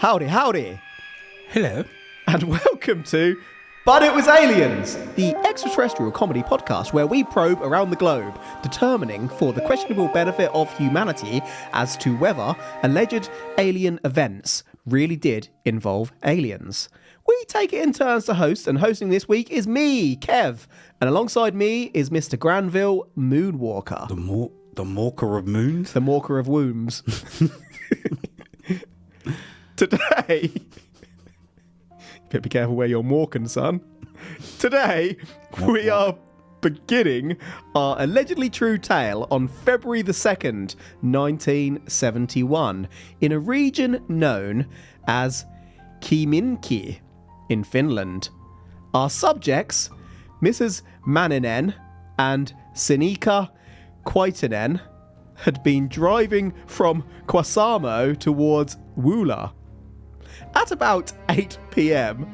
Howdy, howdy. Hello. And welcome to But It Was Aliens, the extraterrestrial comedy podcast where we probe around the globe, determining for the questionable benefit of humanity as to whether alleged alien events really did involve aliens. We take it in turns to host, and hosting this week is me, Kev, and alongside me is Mr. Granville Moonwalker. The Morker of Moons? The Morker of Wombs. Today, better be careful where you're morking, son. Today, we are beginning our allegedly true tale on February the 2nd, 1971, in a region known as Kiminki in Finland. Our subjects, Mrs. Manninen and Sinikka Kwaitinen, had been driving from Kuusamo towards Woula. At about 8 p.m,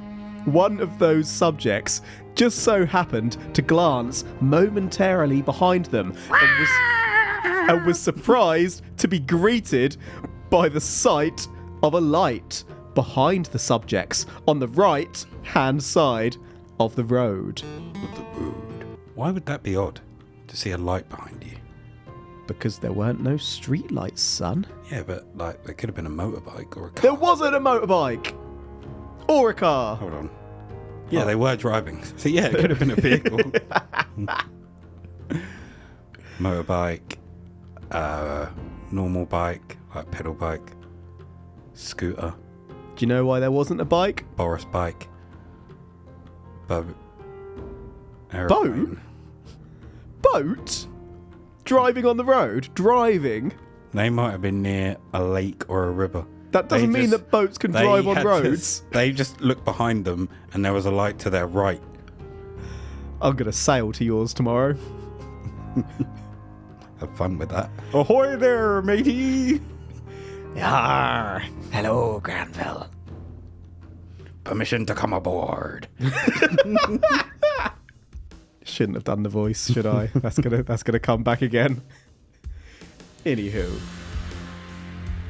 one of those subjects just so happened to glance momentarily behind them and was surprised to be greeted by the sight of a light behind the subjects on the right-hand side of the road. Why would that be odd, to see a light behind you? Because there weren't no street lights, son. Yeah, but like there could have been a motorbike or a car. There wasn't a motorbike! Or a car. Hold on. Yeah. Oh, they were driving. So yeah, it could have been a vehicle. Motorbike, normal bike, like pedal bike, scooter, Do you know why there wasn't a bike? Boris bike, aeroplane. Boat? Driving on the road? Driving? They might have been near a lake or a river. That doesn't mean that boats can drive on roads. They just looked behind them and there was a light to their right. I'm going to sail to yours tomorrow. Have fun with that. Ahoy there, matey! Yarr. Hello, Granville. Permission to come aboard. Shouldn't have done the voice, should I? That's gonna come back again. Anywho.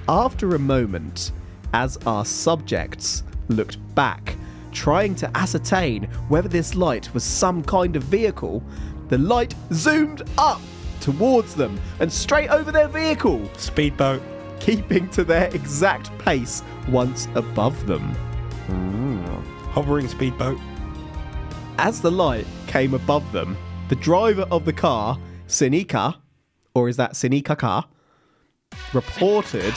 After a moment, as our subjects looked back, trying to ascertain whether this light was some kind of vehicle, the light zoomed up towards them and straight over their vehicle, Speedboat. keeping to their exact pace once above them. Hovering speedboat. As the light came above them, the driver of the car, Sinikka, or is that Sinikka, reported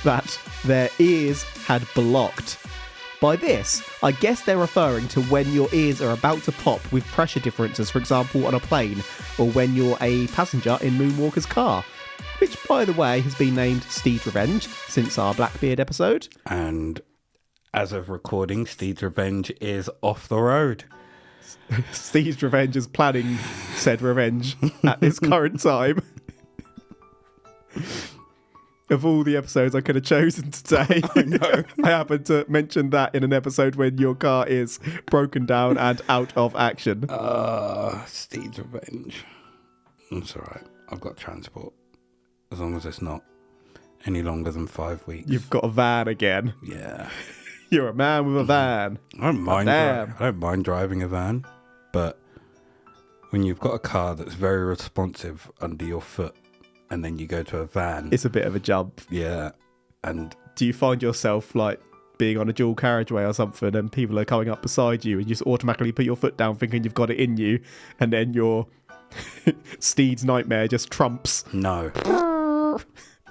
that their ears had blocked. By this, I guess they're referring to when your ears are about to pop with pressure differences, for example, on a plane, or when you're a passenger in Moonwalker's car, which, by the way, has been named Steed's Revenge since our Blackbeard episode. And as of recording, Steed's Revenge is off the road. Steve's Revenge is planning said revenge at this current time. Of all the episodes I could have chosen today, I know. I happened to mention that in an episode when your car is broken down and out of action. Steed's Revenge. It's alright. I've got transport. As long as it's not any longer than 5 weeks. You've got a van again. Yeah. You're a man with a van. I don't mind. Damn. I don't mind driving a van, but when you've got a car that's very responsive under your foot, and then you go to a van, It's a bit of a jump. yeah, and Do you find yourself like being on a dual carriageway or something and people are coming up beside you and you just automatically put your foot down thinking you've got it in you, and then your Steed's nightmare just trumps? no.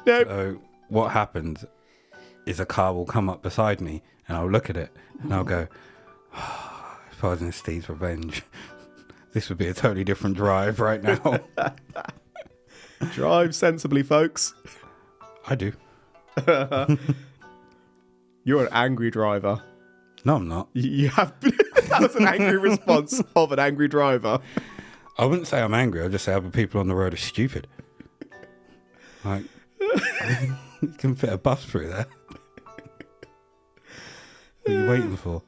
Nope. So what happens is a car will come up beside me, and I'll look at it, and I'll go, if I was in Steed's Revenge, this would be a totally different drive right now. Drive sensibly, folks. I do. You're an angry driver. No, I'm not. You have. That was an angry response of an angry driver. I wouldn't say I'm angry. I'd just say other people on the road are stupid. Like, you can fit a bus through there. What are you waiting for?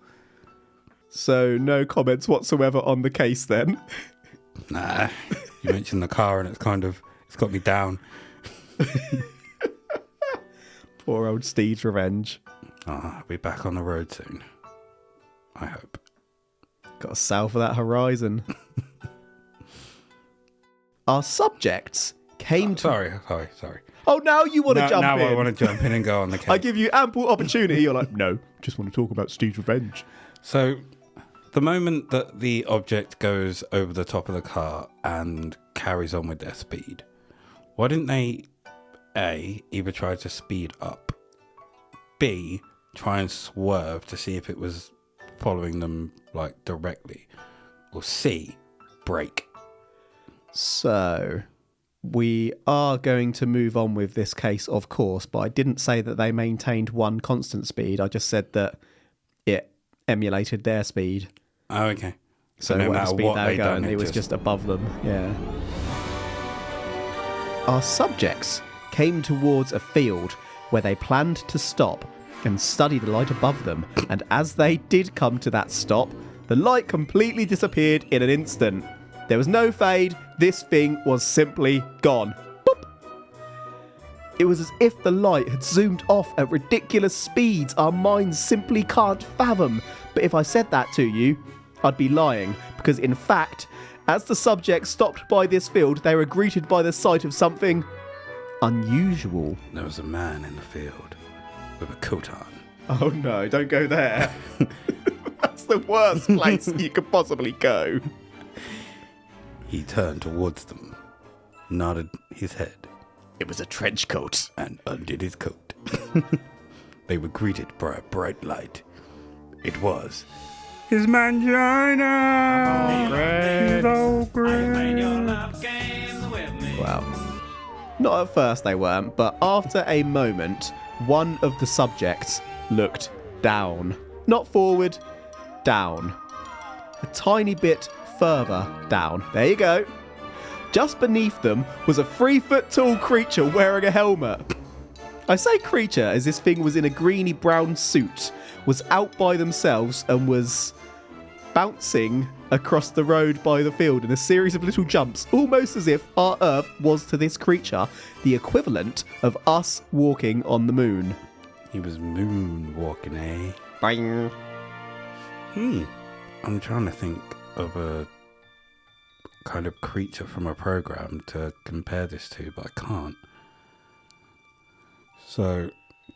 So no comments whatsoever on the case then. Nah. You mentioned the car and it's got me down. Poor old Steed's Revenge. I'll be back on the road soon. I hope. Got to sail for that horizon. Our subjects came to... Sorry. Oh, now you want to jump in. Now I want to jump in and go on the case. I give you ample opportunity. You're like, no, just want to talk about Steve's revenge. So, the moment that the object goes over the top of the car and carries on with their speed, why didn't they, A, either try to speed up, B, try and swerve to see if it was following them, like, directly, or C, brake? So, we are going to move on with this case, of course, but I didn't say that they maintained one constant speed. I just said that it emulated their speed. Oh, okay. So no whatever matter speed what they were they going, done, it was just above them. Yeah. Our subjects came towards a field where they planned to stop and study the light above them. And as they did come to that stop, the light completely disappeared in an instant. There was no fade. This thing was simply gone. Boop. It was as if the light had zoomed off at ridiculous speeds our minds simply can't fathom. But if I said that to you, I'd be lying. Because in fact, as the subjects stopped by this field, they were greeted by the sight of something unusual. There was a man in the field with a coat on. Oh no, don't go there. That's the worst place you could possibly go. He turned towards them, nodded his head, It was a trench coat. and undid his coat. They were greeted by a bright light. It was his mangina! So great! Wow. Not at first they weren't, but after a moment, one of the subjects looked down. Not forward, down. A tiny bit further down. There you go. Just beneath them was a 3-foot-tall creature wearing a helmet. I say creature as this thing was in a greeny brown suit, was out by themselves and was bouncing across the road by the field in a series of little jumps, almost as if our Earth was to this creature the equivalent of us walking on the moon. He was moonwalking, eh? Bang. I'm trying to think of a kind of creature from a program to compare this to, but I can't. So,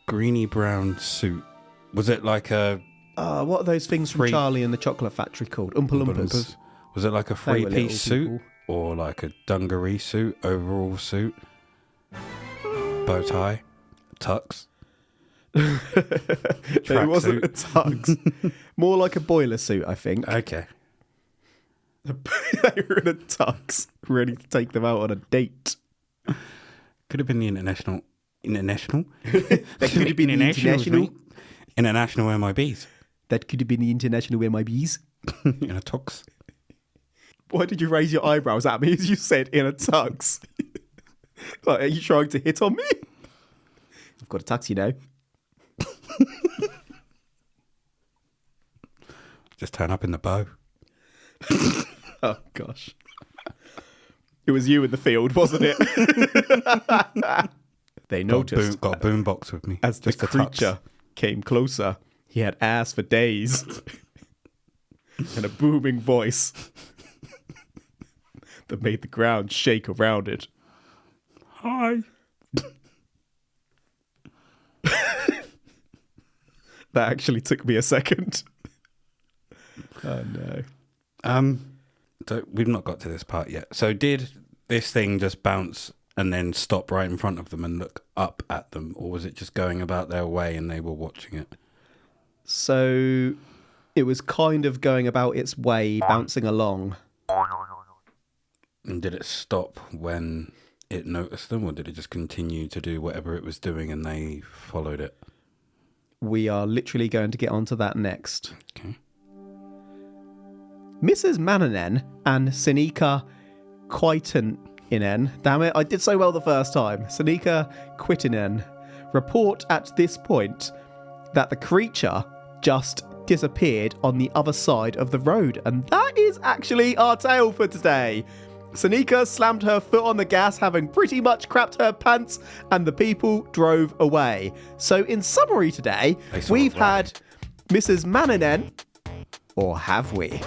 greeny brown suit. Was it like a... What are those things from Charlie and the Chocolate Factory called? Oompa Loompas. Was it like a They were little three-piece suit? people. Or like a dungaree suit, overall suit? Bow tie? Tux? It wasn't a tux. More like a boiler suit, I think. Okay. They were in a tux, ready to take them out on a date. Could have been the international... That could have been the international. International MIBs. That could have been the international MIBs. In a tux. Why did you raise your eyebrows at me as you said in a tux? Like, are you trying to hit on me? I've got a tux, you know. Just turn up in the bow. Oh, gosh. It was you in the field, wasn't it? They noticed. Got a boombox with me. As the Just a tux. creature came closer, he had ass for days. And a booming voice that made the ground shake around it. Hi. That actually took me a second. Oh no. So we've not got to this part yet. So did this thing just bounce and then stop right in front of them and look up at them, or was it just going about their way and they were watching it? So it was kind of going about its way, bouncing along. And did it stop when it noticed them, or did it just continue to do whatever it was doing and they followed it? We are literally going to get onto that next. Okay. Mrs. Mananen and Senika Quitinen, damn it, I did so well the first time, Senika Quitinen, report at this point that the creature just disappeared on the other side of the road. And that is actually our tale for today. Seneca slammed her foot on the gas, having pretty much crapped her pants, and the people drove away. So in summary today, we've had Mrs. Maninen, or have we?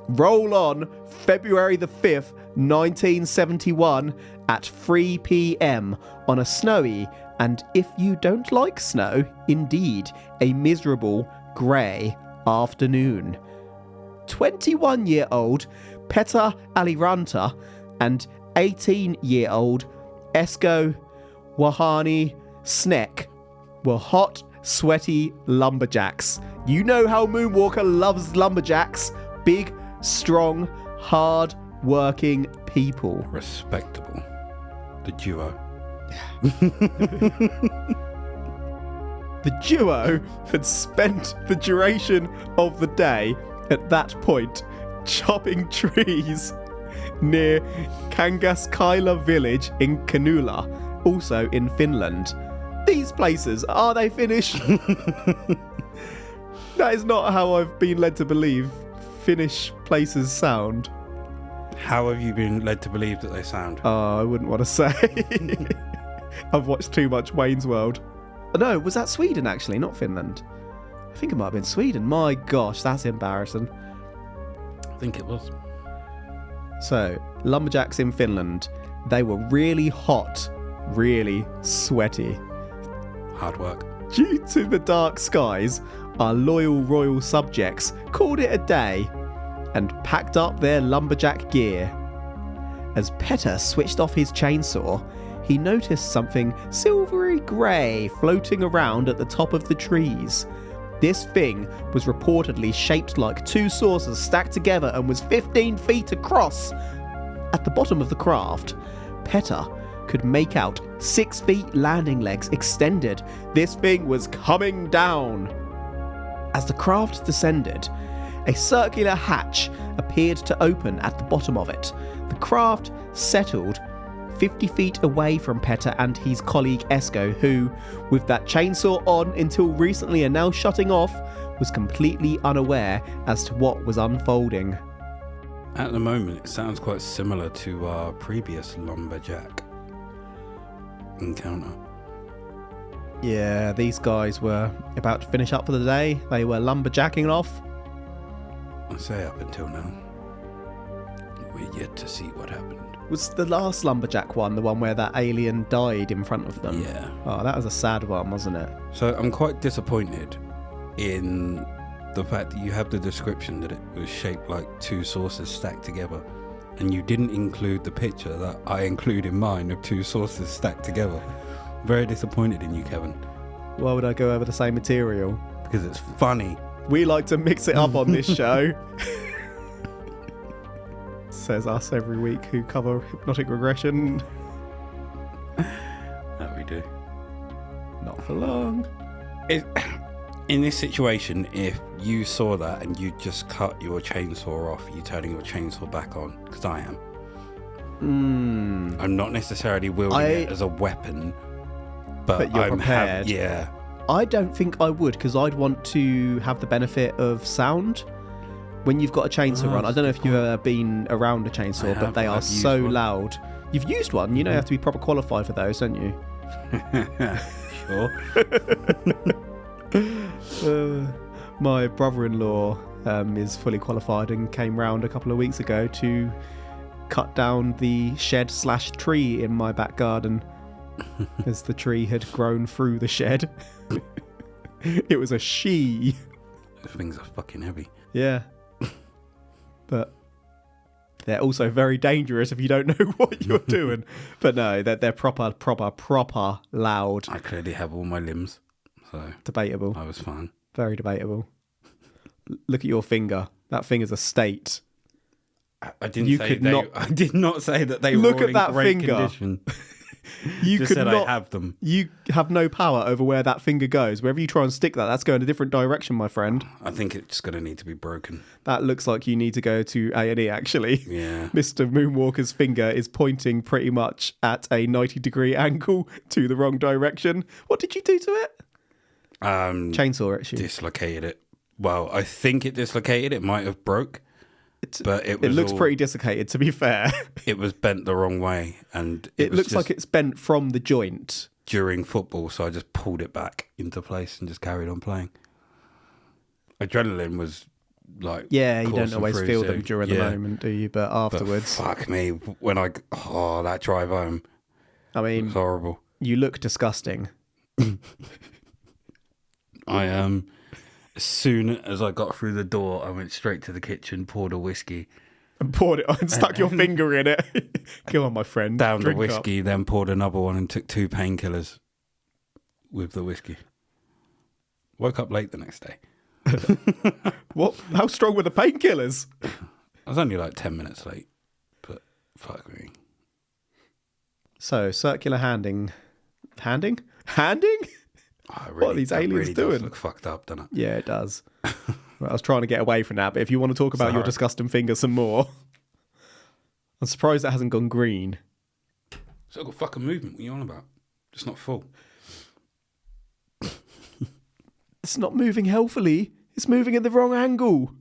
Roll on February the 5th, 1971 at 3 p.m. on a snowy, and if you don't like snow, indeed, a miserable grey afternoon. 21-year-old Petar Aliranta and 18-year-old Esko Wahani Snek were hot, sweaty lumberjacks. You know how Moonwalker loves lumberjacks. Big, strong, hard-working people. Respectable. The duo. The duo had spent the duration of the day at that point chopping trees near Kangaskaila village in Kinnula, also in Finland. These places, are they Finnish? That is not how I've been led to believe Finnish places sound. How have you been led to believe that they sound? Oh, I wouldn't want to say. I've watched too much Wayne's World. No, was that Sweden actually, not Finland? I think it might have been Sweden. My gosh, that's embarrassing. I think it was. So, lumberjacks in Finland, they were really hot, really sweaty. Hard work. Due to the dark skies, our loyal royal subjects called it a day and packed up their lumberjack gear. As Petar switched off his chainsaw, he noticed something silvery grey floating around at the top of the trees. This thing was reportedly shaped like two saucers stacked together and was 15 feet across. At the bottom of the craft, Petar could make out 6 feet landing legs extended. This thing was coming down. As the craft descended, a circular hatch appeared to open at the bottom of it. The craft settled 50 feet away from Petar and his colleague Esko, who, with that chainsaw on until recently and now shutting off, was completely unaware as to what was unfolding. At the moment, it sounds quite similar to our previous lumberjack encounter. Yeah, these guys were about to finish up for the day. They were lumberjacking off. I say up until now. We're yet to see what happened. Was the last lumberjack one the one where that alien died in front of them? Yeah. Oh, that was a sad one, wasn't it? So I'm quite disappointed in the fact that you have the description that it was shaped like two saucers stacked together, and you didn't include the picture that I include in mine of two saucers stacked together. Very disappointed in you, Kevin. Why would I go over the same material? Because it's funny. We like to mix it up on this show. Says us every week who cover hypnotic regression. That we do. Not for long. In this situation, if you saw that and you just cut your chainsaw off, you turning your chainsaw back on, because I am. I'm not necessarily wielding it as a weapon, but you're prepared. Yeah. I don't think I would, because I'd want to have the benefit of sound. When you've got a chainsaw on, I don't know if you've ever been around a chainsaw, but they are so loud. You've used one, you know, you have to be proper qualified for those, don't you? Sure. My brother-in-law is fully qualified and came round a couple of weeks ago to cut down the shed/tree in my back garden as the tree had grown through the shed. It was a she. Those things are fucking heavy. Yeah. But they're also very dangerous if you don't know what you're doing. But no, they're proper loud. I clearly have all my limbs, so Debatable. I was fine. Very debatable. Look at your finger. That finger's a state. I did not say that they look were all at in that great finger. condition. You just could said not, I have them. You have no power over where that finger goes. Wherever you try and stick that, that's going a different direction, my friend. I think it's going to need to be broken. That looks like you need to go to A&E, actually. Yeah. Mr. Moonwalker's finger is pointing pretty much at a 90-degree angle to the wrong direction. What did you do to it? Chainsaw issue. Dislocated it. Well, I think it dislocated. It might have broke. but it looks pretty desiccated, to be fair. It was bent the wrong way, and it looks like it's bent from the joint during football. So I just pulled it back into place and just carried on playing. Adrenaline was like, yeah, you don't always feel them during the moment, do you? But afterwards, but fuck me, when that drive home, I mean, it was horrible. You look disgusting. As soon as I got through the door, I went straight to the kitchen, poured a whiskey. And poured it on and stuck your finger in it. Go on, my friend. Downed the Drink whiskey, up. then poured another one and took 2 painkillers with the whiskey. Woke up late the next day. What? How strong were the painkillers? I was only like 10 minutes late, but fuck me. So, circular handing? What are these aliens really doing? Does look fucked up, doesn't it? Yeah, it does. Well, I was trying to get away from that, but if you want to talk about your disgusting finger some more, I'm surprised that hasn't gone green. So got fucking movement. What are you on about? It's not full. It's not moving healthily. It's moving in the wrong angle.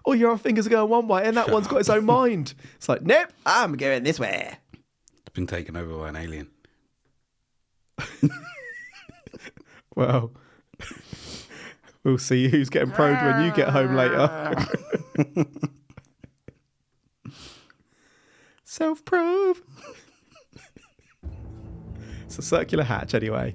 All your other fingers are going one way, and that one's got its own mind. It's like, nope, I'm going this way. It's been taken over by an alien. Well, we'll see who's getting probed when you get home later. Self-probe. It's a circular hatch anyway.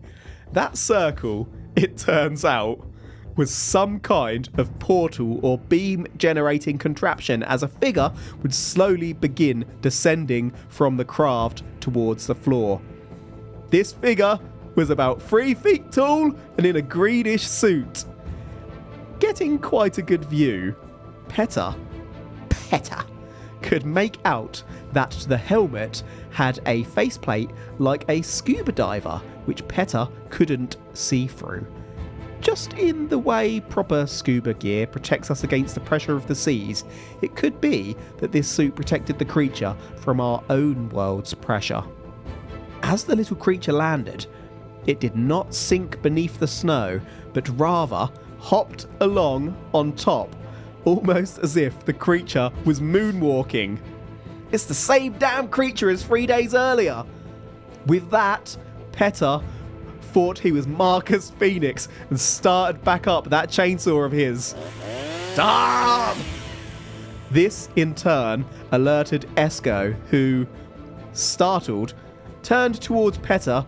That circle, it turns out, was some kind of portal or beam generating contraption as a figure would slowly begin descending from the craft towards the floor. This figure was about 3 feet tall and in a greenish suit. Getting quite a good view, Petter could make out that the helmet had a faceplate like a scuba diver, which Petter couldn't see through. Just in the way proper scuba gear protects us against the pressure of the seas, it could be that this suit protected the creature from our own world's pressure. As the little creature landed, it did not sink beneath the snow, but rather hopped along on top, almost as if the creature was moonwalking. It's the same damn creature as 3 days earlier. With that, Petter thought he was Marcus Phoenix and started back up that chainsaw of his. Stop! This, in turn, alerted Esco, who, startled, turned towards Petter.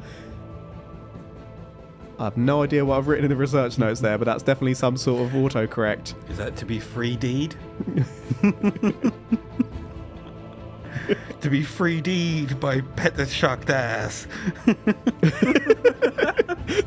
I have no idea what I've written in the research notes there, but that's definitely some sort of autocorrect. Is that to be 3D'd? To be 3D'd by Petter's shocked ass.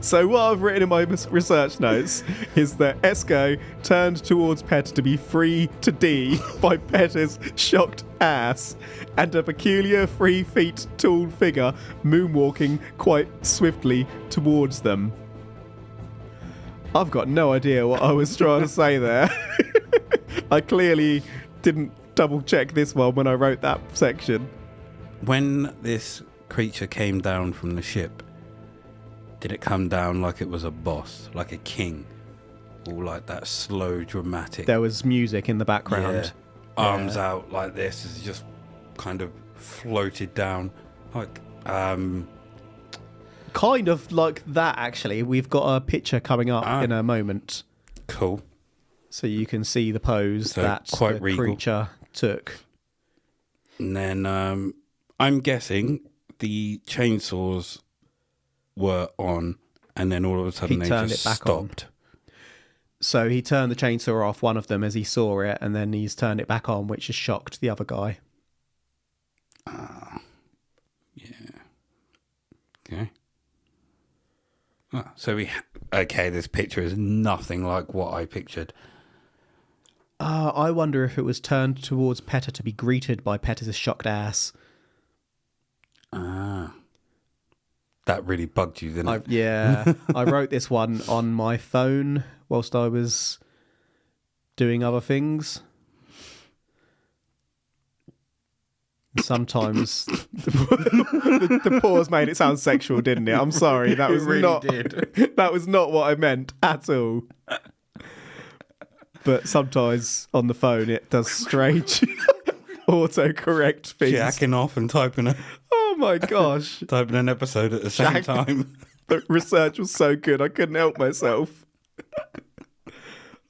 So what I've written in my research notes is that Esco turned towards Petter to be free to D by Petter's shocked ass, and a peculiar 3 feet tall figure moonwalking quite swiftly towards them. I've got no idea what I was trying to say there. I clearly didn't double check this one when I wrote that section. When this creature came down from the ship, did it come down like it was a boss, like a king? Or like that slow, dramatic? There was music in the background. Yeah. Arms out like this, as it just kind of floated down. Like, kind of like that, actually. We've got a picture coming up in a moment. Cool. So you can see the pose that the creature took. And then I'm guessing the chainsaws were on, and then all of a sudden they just stopped. So he turned the chainsaw off, one of them, as he saw it, and then he's turned it back on, which has shocked the other guy. Yeah. Okay. So this picture is nothing like what I pictured. I wonder if it was turned towards Petter to be greeted by Petter's shocked ass. That really bugged you, didn't it? Yeah. I wrote this one on my phone whilst I was doing other things. Sometimes the pause made it sound sexual, didn't it? I'm sorry. That was it really not did. That was not what I meant at all. but sometimes on the phone it does strange autocorrect things. Jacking off and typing Oh my gosh. typing an episode at the same time. The research was so good, I couldn't help myself.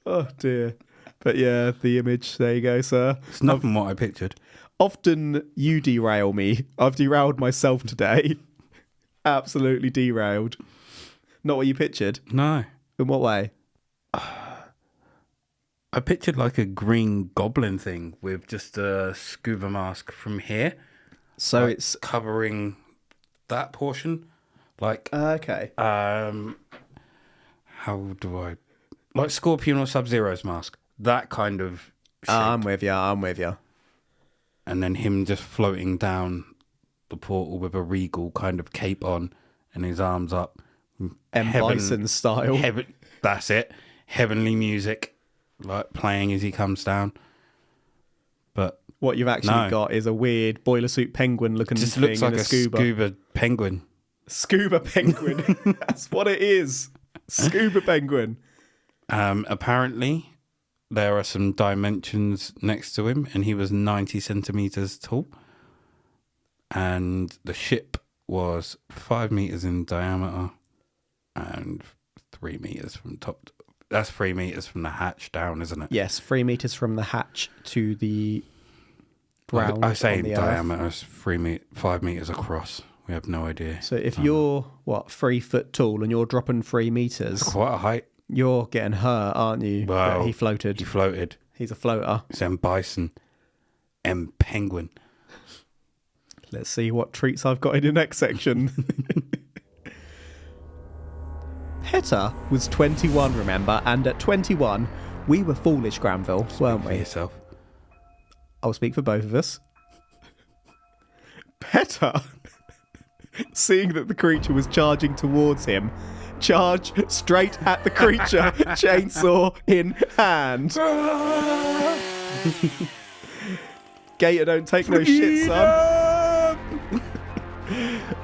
Oh dear. But yeah, the image, there you go, sir. It's nothing what I pictured. Often you derail me. I've derailed myself today. Absolutely derailed. Not what you pictured? No. In what way? I pictured like a green goblin thing with just a scuba mask from here. So like it's covering that portion. Like, okay. how do I... Like Scorpion or Sub-Zero's mask. That kind of shape. I'm with you. And then him just floating down the portal with a regal kind of cape on and his arms up. M. Bison style. That's it. Heavenly music, like playing as he comes down. But what you've actually got is a weird boiler suit penguin looking just thing looks like in a scuba. Scuba penguin. Scuba penguin. That's what it is. Scuba penguin. Apparently, there are some dimensions next to him, and he was 90 centimeters tall. And the ship was 5 meters in diameter and 3 meters from top. That's 3 meters from the hatch down, isn't it? Yes, 3 meters from the hatch to the ground. I say on the diameter is 5 meters across. We have no idea. So if you're 3 foot tall and you're dropping 3 meters, That's quite a height. you're getting hurt, aren't you? Well, But he floated. He floated. He's a floater. It's M. Bison. M. Penguin. Let's see what treats I've got in the next section. Petter was 21, remember, and at 21, we were foolish, Granville, weren't For we? yourself. I'll speak for both of us. Petter, seeing that the creature was charging towards him, charged straight at the creature, chainsaw in hand. Gator, don't take no shit, son.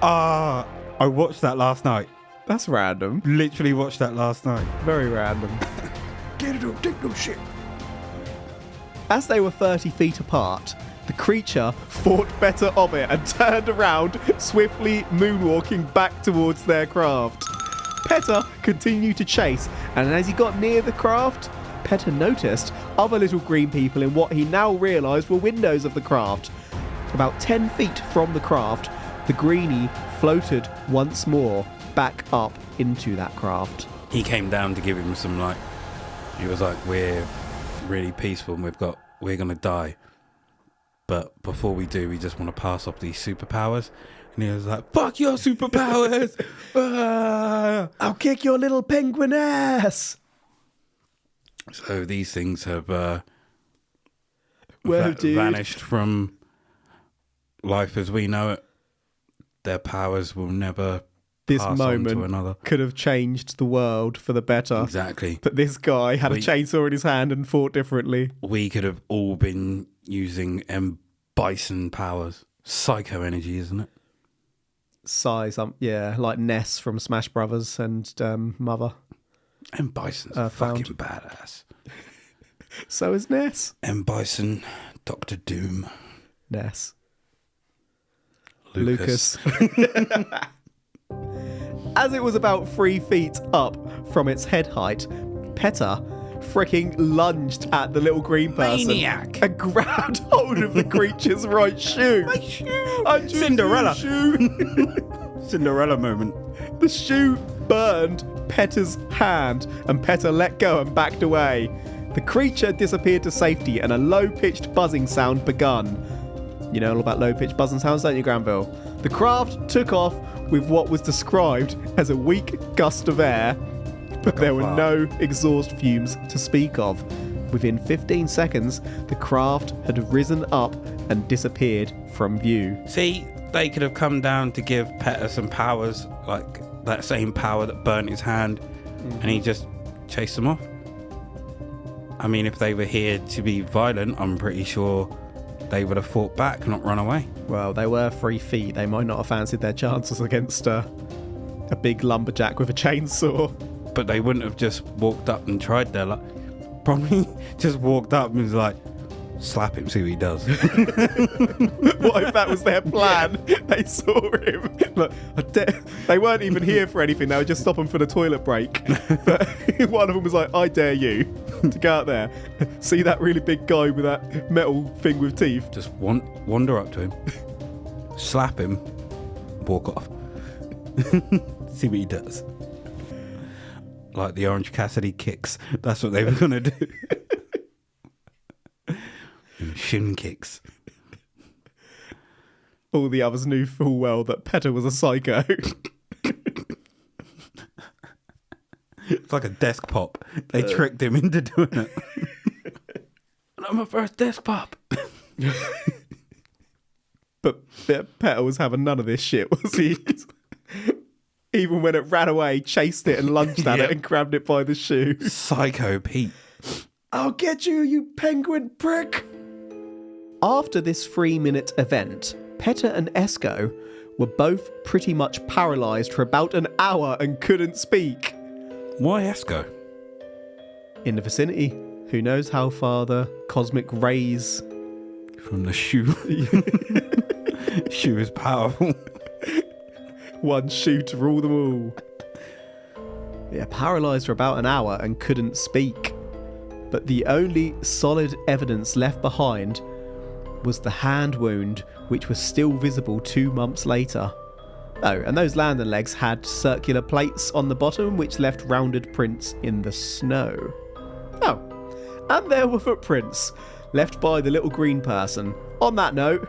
I watched that last night. That's random. Literally watched that last night. Very random. Gator, don't take no shit. As they were 30 feet apart, the creature thought better of it and turned around, swiftly moonwalking back towards their craft. Petter continued to chase, and as he got near the craft, Petter noticed other little green people in what he now realised were windows of the craft. About 10 feet from the craft, the greenie floated once more back up into that craft. He came down to give him some, like, he was like, we're really peaceful and we're going to die. But before we do, we just want to pass off these superpowers. And he was like, fuck your superpowers! I'll kick your little penguin ass! So these things have Dude. vanished from life as we know it. Their powers will never This pass on to moment another. could have changed the world for the better. Exactly. But this guy had a chainsaw in his hand and fought differently. We could have all been using M. Bison powers. Psycho energy, isn't it? Size, like Ness from Smash Brothers and Mother. M. Bison's fucking badass. So is Ness. M. Bison, Dr. Doom. Ness. Lucas. As it was about 3 feet up from its head height, Petter freaking lunged at the little green person. Maniac. And grabbed hold of the creature's right shoe. My shoe! I just Cinderella. Shoe. Cinderella moment. The shoe burned Petter's hand, and Petter let go and backed away. The creature disappeared to safety, and a low-pitched buzzing sound begun. You know all about low-pitched buzzing sounds, don't you, Granville? The craft took off with what was described as a weak gust of air, but there were no exhaust fumes to speak of. Within 15 seconds, the craft had risen up and disappeared from view. See, they could have come down to give Petter some powers, like that same power that burnt his hand, and he just chased them off. I mean, if they were here to be violent, I'm pretty sure they would have fought back, not run away. Well, they were 3 feet. They might not have fancied their chances against a big lumberjack with a chainsaw. But they wouldn't have just walked up and tried their luck. Probably just walked up and was like, slap him, see what he does. What if that was their plan? They saw him. Look, they weren't even here for anything. They were just stopping for the toilet break. But one of them was like, I dare you to go out there, see that really big guy with that metal thing with teeth. Just wander up to him, slap him, walk off. See what he does. Like the Orange Cassidy kicks. That's what they were going to do. And shin kicks. All the others knew full well that Petter was a psycho. It's like a desk pop. They tricked him into doing it. Not my first desk pop. But Petter was having none of this shit, was he? Even when it ran away, chased it and lunged at it and grabbed it by the shoe. Psycho Pete. I'll get you, you penguin prick! After this 3-minute event, Petter and Esko were both pretty much paralysed for about an hour and couldn't speak. Why Esko? In the vicinity, who knows how far the cosmic rays... From the shoe. Shoe is powerful. One shoe to rule them all. Yeah, paralysed for about an hour and couldn't speak. But the only solid evidence left behind was the hand wound, which was still visible 2 months later. Oh, and those landing legs had circular plates on the bottom, which left rounded prints in the snow. Oh, and there were footprints left by the little green person. On that note,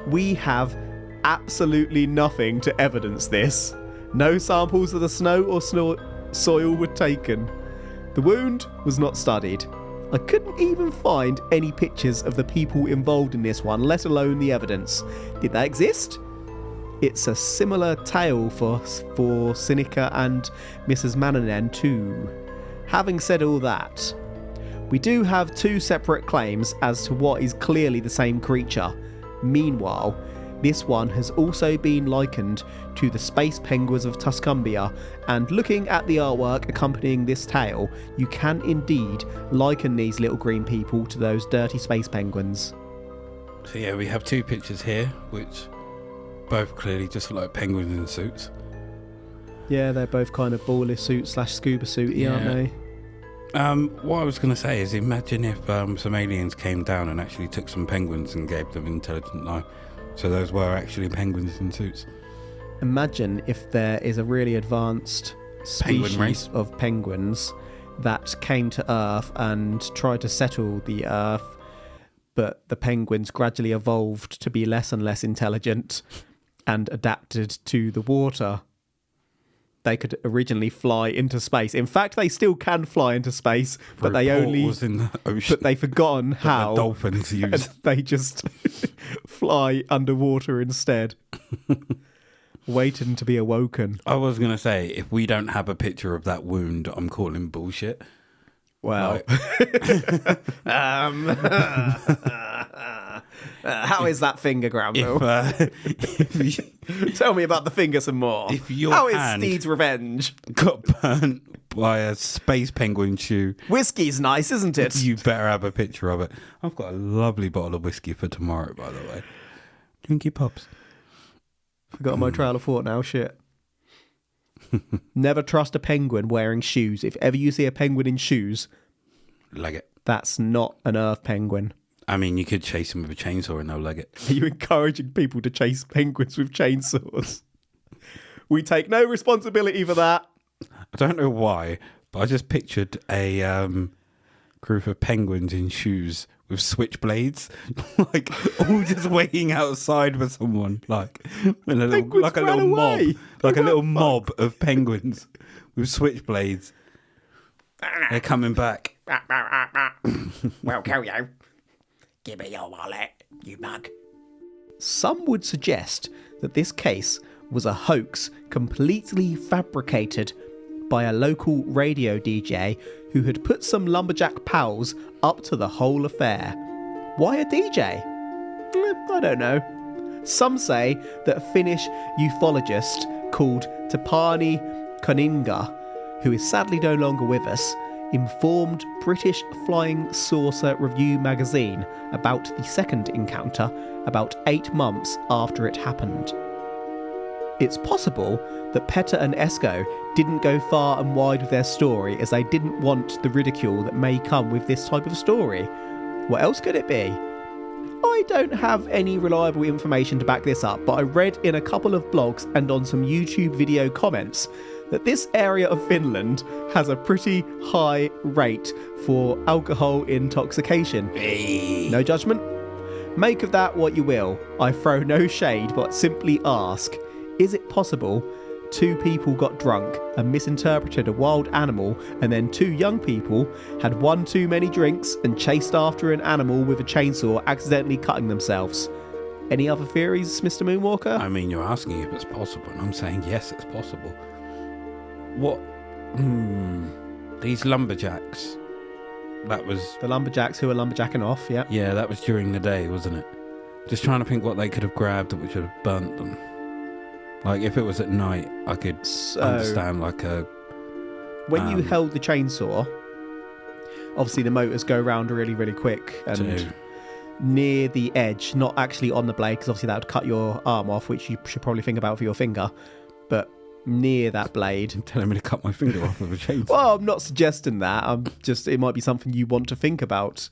we have absolutely nothing to evidence this. No samples of the snow or soil were taken. The wound was not studied. I couldn't even find any pictures of the people involved in this one, let alone the evidence. Did they exist? It's a similar tale for Sinica and Mrs. Manninen too. Having said all that, we do have 2 separate claims as to what is clearly the same creature. Meanwhile, this one has also been likened to the space penguins of Tuscumbia, and looking at the artwork accompanying this tale, you can indeed liken these little green people to those dirty space penguins. So yeah, we have 2 pictures here, which both clearly just look like penguins in suits. Yeah, they're both kind of baller suit / scuba suity, aren't they? What I was going to say is, imagine if some aliens came down and actually took some penguins and gave them intelligent life. So those were actually penguins in suits. Imagine if there is a really advanced species of penguins that came to Earth and tried to settle the Earth, but the penguins gradually evolved to be less and less intelligent and adapted to the water. They could originally fly into space. In fact, they still can fly into space, but they only was in the ocean. But they've forgotten how. The dolphins use. They just fly underwater instead, waiting to be awoken. I was going to say, if we don't have a picture of that wound, I'm calling bullshit. Well, how is that finger, Granville? Tell me about the finger some more. If your how is hand Steed's revenge? Got burnt by a space penguin shoe. Whiskey's nice, isn't it? You better have a picture of it. I've got a lovely bottle of whiskey for tomorrow, by the way. Drink your pops. Forgot my trail of thought now, shit. Never trust a penguin wearing shoes. If ever you see a penguin in shoes, leg it. That's not an Earth penguin. I mean, you could chase them with a chainsaw and they'll leg it. Are you encouraging people to chase penguins with chainsaws? We take no responsibility for that. I don't know why, but I just pictured a group of penguins in shoes with switchblades, like all just waiting outside for someone, like a little mob of penguins with switchblades. They're coming back. Well, Coyo, give me your wallet, you mug. Some would suggest that this case was a hoax completely fabricated by a local radio DJ who had put some lumberjack pals up to the whole affair. Why a DJ? I don't know. Some say that a Finnish ufologist called Tapani Koninga, who is sadly no longer with us, informed British Flying Saucer Review magazine about the second encounter about 8 months after it happened. It's possible that Petter and Esko didn't go far and wide with their story as they didn't want the ridicule that may come with this type of story. What else could it be? I don't have any reliable information to back this up, but I read in a couple of blogs and on some YouTube video comments that this area of Finland has a pretty high rate for alcohol intoxication. Hey. No judgment? Make of that what you will. I throw no shade, but simply ask, is it possible 2 people got drunk and misinterpreted a wild animal, and then 2 young people had 1 too many drinks and chased after an animal with a chainsaw, accidentally cutting themselves? Any other theories, Mr. Moonwalker? I mean, you're asking if it's possible, and I'm saying yes, it's possible. What? These lumberjacks. That was... The lumberjacks who are lumberjacking off, yeah. Yeah, that was during the day, wasn't it? Just trying to think what they could have grabbed which would have burnt them. Like, if it was at night, I could understand, like, a... When you held the chainsaw, obviously the motors go round really, really quick. And near the edge, not actually on the blade, because obviously that would cut your arm off, which you should probably think about for your finger. But near that blade... You're telling me to cut my finger off with a chainsaw? Well, I'm not suggesting that. I'm just... It might be something you want to think about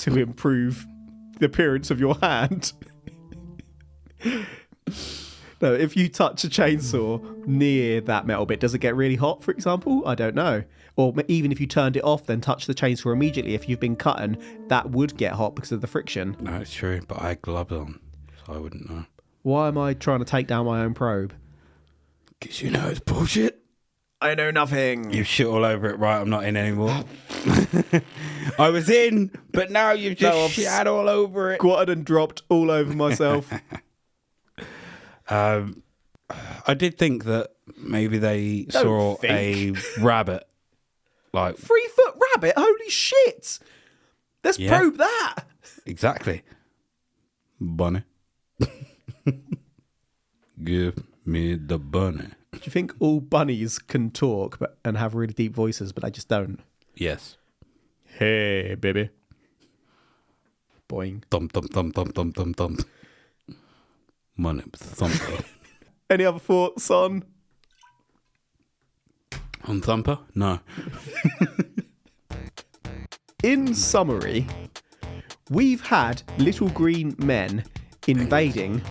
to improve the appearance of your hand. No, if you touch a chainsaw near that metal bit, does it get really hot, for example? I don't know. Or even if you turned it off, then touch the chainsaw immediately. If you've been cutting, that would get hot because of the friction. No, it's true, but I had gloves on, so I wouldn't know. Why am I trying to take down my own probe? Because you know it's bullshit. I know nothing. You shit all over it, right? I'm not in anymore. I was in, but now you've just shit all over it. Squatted and dropped all over myself. I did think that maybe they saw a rabbit. Like 3-foot rabbit? Holy shit! Let's probe that. Exactly. Bunny. Give me the bunny. Do you think all bunnies can talk and have really deep voices, but they just don't? Yes. Hey, baby. Boing. Thump, thump, thump, thump, thump, thump, thump. Money, thumper. Any other thoughts on? On thumper? No. In summary, we've had little green men invading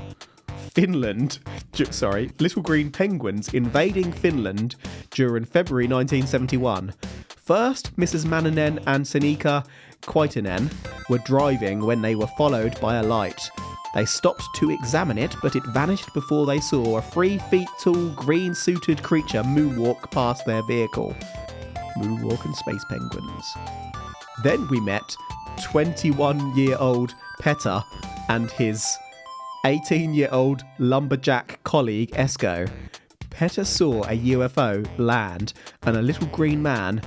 Finland. Little green penguins invading Finland during February 1971. First, Mrs. Manninen and Senika Koitinen were driving when they were followed by a light. They stopped to examine it, but it vanished before they saw a 3 feet tall green-suited creature moonwalk past their vehicle. Moonwalking space penguins. Then we met 21-year-old Petter and his 18-year-old lumberjack colleague Esko. Petter saw a UFO land and a little green man,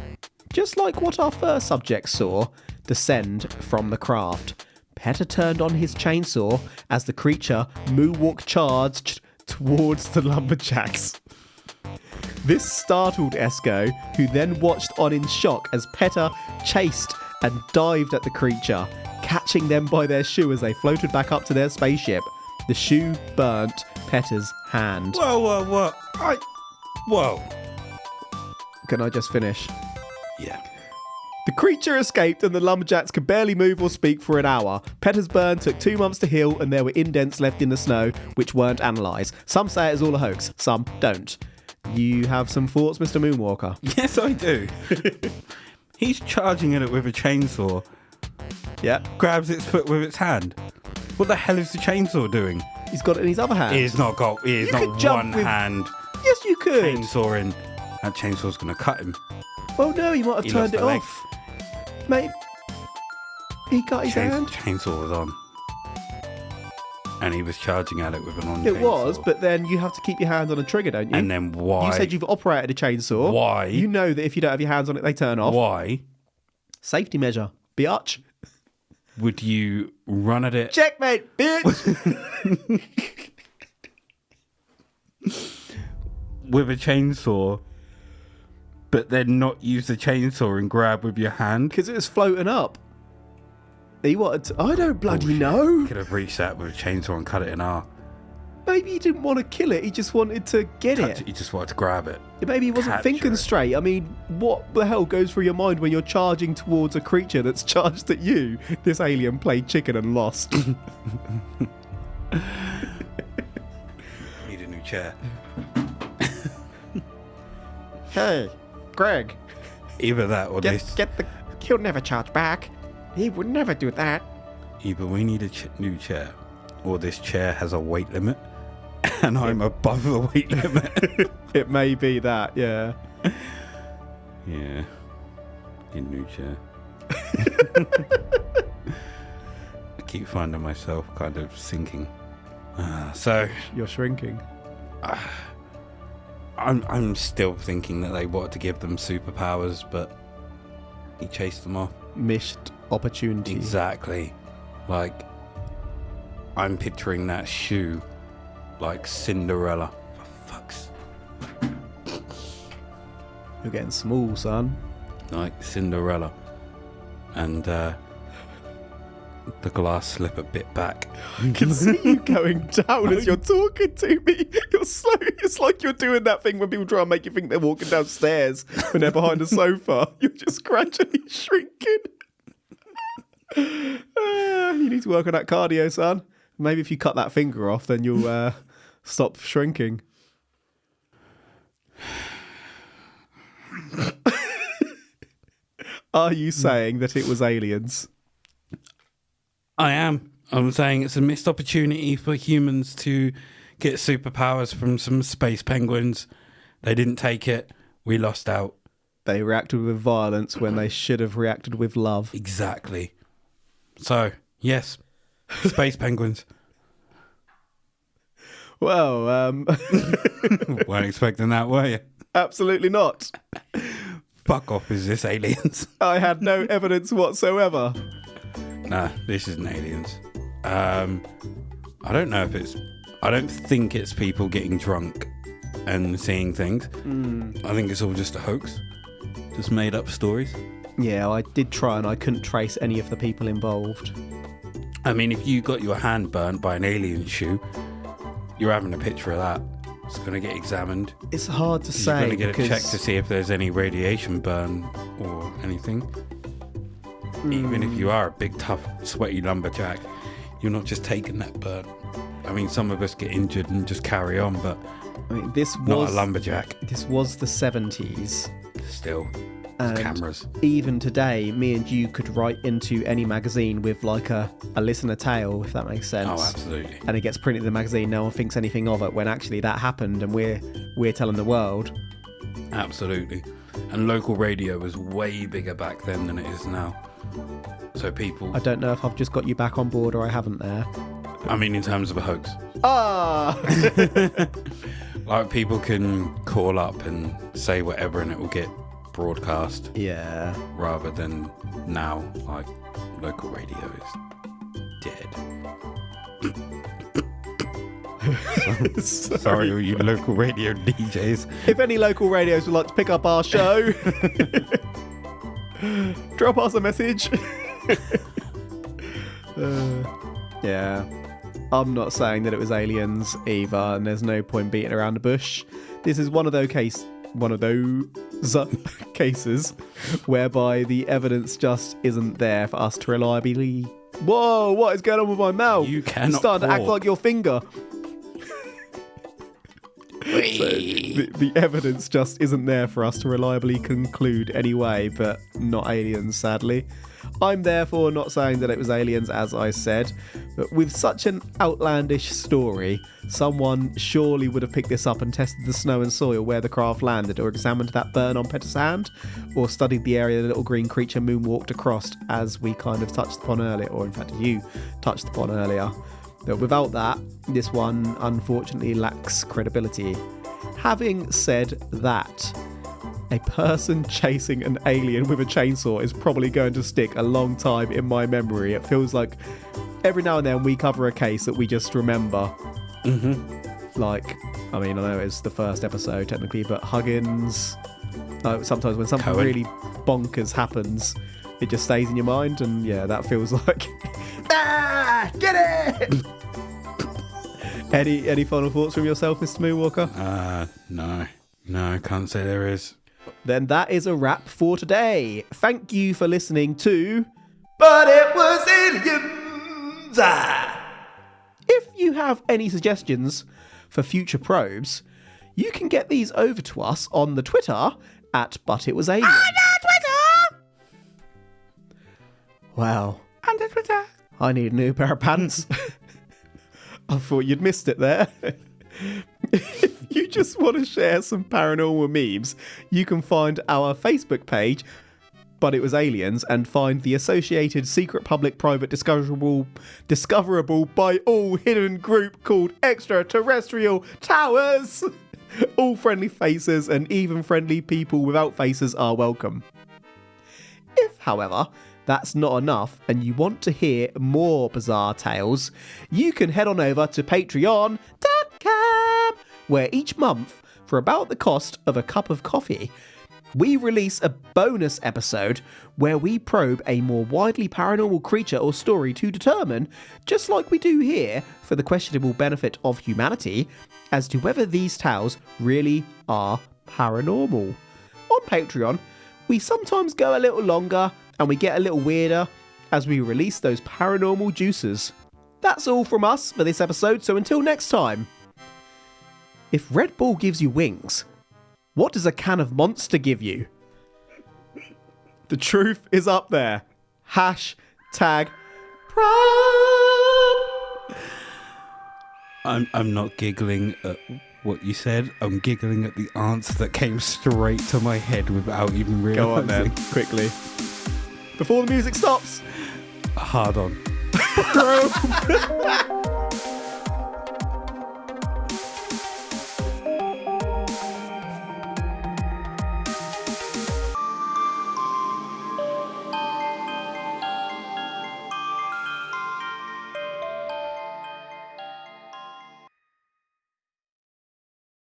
just like what our first subject saw, descend from the craft. Petter turned on his chainsaw as the creature moonwalk charged towards the lumberjacks. This startled Esko, who then watched on in shock as Petter chased and dived at the creature, catching them by their shoe as they floated back up to their spaceship. The shoe burnt Petter's hand. Whoa. Whoa. Can I just finish? Yeah. The creature escaped and the lumberjacks could barely move or speak for an hour. Petter's burn took 2 months to heal and there were indents left in the snow which weren't analysed. Some say it is all a hoax, some don't. You have some thoughts, Mr. Moonwalker? Yes, I do. He's charging at it with a chainsaw. Yeah. Grabs its foot with its hand. What the hell is the chainsaw doing? He's got it in his other hand. He is not one hand. Yes, you could. Chainsaw in. That chainsaw's going to cut him. Well, no, he might have turned it lost off. Mate, he cut his hand. Chainsaw was on. And he was charging at it with an on It chainsaw. was, but then you have to keep your hand on a trigger, don't you? And then why? You said you've operated a chainsaw. Why? You know that if you don't have your hands on it, they turn off. Why Safety measure. Biatch. would you run at it? Checkmate, bitch. With a chainsaw but then not use the chainsaw and grab with your hand? Because it was floating up. He wanted to, I don't bloody know. Could have reached that with a chainsaw and cut it in half. Maybe he didn't want to kill it. He just wanted to get it. He just wanted to grab it. Maybe he wasn't thinking straight. I mean, what the hell goes through your mind when you're charging towards a creature that's charged at you? This alien played chicken and lost. Need a new chair. Hey, Greg. Either that or this. He'll never charge back. He would never do that. Either we need a new chair, or this chair has a weight limit, and I'm above the weight limit. It may be that, yeah. Yeah. Need a new chair. I keep finding myself kind of sinking. So You're shrinking. I'm still thinking that they wanted to give them superpowers, but he chased them off. Missed opportunity. Exactly. Like, I'm picturing that shoe like Cinderella. For fuck's You're getting small, son. like Cinderella. And the glass slip a bit back. I can see you going down as you're talking to me. You're slow. It's like you're doing that thing when people try and make you think they're walking downstairs when they're behind a sofa. You're just gradually shrinking. You need to work on that cardio, son. Maybe if you cut that finger off, then you'll stop shrinking. Are you saying that it was aliens? I am. I'm saying it's a missed opportunity for humans to get superpowers from some space penguins. They didn't take it. We lost out. They reacted with violence when they should have reacted with love. Exactly. So, yes, space penguins. Well, Weren't expecting that, were you? absolutely not. Fuck off, is this aliens? I had no evidence whatsoever. Nah, this isn't aliens. I don't know if it's... I don't think it's people getting drunk and seeing things. I think it's all just a hoax. Just made up stories. Yeah, I did try and I couldn't trace any of the people involved. I mean, if you got your hand burnt by an alien shoe, you're having a picture of that. It's going to get examined. It's hard to You're say. going to get a because check to see if there's any radiation burn or anything. Even if you are a big, tough, sweaty lumberjack, you're not just taking that burn. I mean, some of us get injured and just carry on, but I mean, this not was a lumberjack. This was the 70s. Still, And cameras. even today, me and you could write into any magazine with like a listener tale, if that makes sense. Oh, absolutely. And it gets printed in the magazine. No one thinks anything of it when actually that happened, and we're telling the world. Absolutely. And local radio was way bigger back then than it is now. So people... I don't know if I've just got you back on board or I haven't there. I mean, in terms of a hoax. Ah! Like, people can call up and say whatever and it will get broadcast. Yeah. Rather than now, like, local radio is dead. Sorry, all you local radio DJs. If any local radios would like to pick up our show, drop us a message. Yeah. I'm not saying that it was aliens either, and there's no point beating around the bush. This is one of those cases whereby the evidence just isn't there for us to reliably... Whoa, what is going on with my mouth? You cannot It's starting to act talk. like your finger. So the evidence just isn't there for us to reliably conclude anyway, but not aliens, sadly. I'm therefore not saying that it was aliens, as I said, but with such an outlandish story, someone surely would have picked this up and tested the snow and soil where the craft landed, or examined that burn on Petter's hand, or studied the area the little green creature moonwalked across, as we kind of touched upon earlier, or in fact you touched upon earlier. But without that, this one unfortunately lacks credibility. Having said that, a person chasing an alien with a chainsaw is probably going to stick a long time in my memory. It feels like every now and then we cover a case that we just remember. Mm-hmm. Like, I mean, I know it's the first episode technically, but Huggins, Sometimes when something Cohen. really bonkers happens, it just stays in your mind, and yeah, that feels like get it. Any final thoughts from yourself, Mr. Moonwalker? No, can't say there is. Then that is a wrap for today. Thank you for listening to But It Was Aliens. If you have any suggestions for future probes, you can get these over to us on the Twitter at But It Was Aliens. Wow. On the Twitter. I need a new pair of pants. I thought you'd missed it there. If you just want to share some paranormal memes, you can find our Facebook page, But It Was Aliens, and find the associated secret, public, private, discoverable by all hidden group called Extraterrestrial Towers. All friendly faces and even friendly people without faces are welcome. If, however, that's not enough and you want to hear more bizarre tales, you can head on over to patreon.com, where each month, for about the cost of a cup of coffee, we release a bonus episode where we probe a more widely paranormal creature or story to determine, just like we do here for the questionable benefit of humanity, as to whether these tales really are paranormal. On Patreon, we sometimes go a little longer and we get a little weirder as we release those paranormal juices. That's all from us for this episode, so until next time. If Red Bull gives you wings, what does a can of Monster give you? The truth is up there. #probe. I'm not giggling at what you said. I'm giggling at the answer that came straight to my head without even realizing. Go on then, quickly. Before the music stops. Hard on. Probe.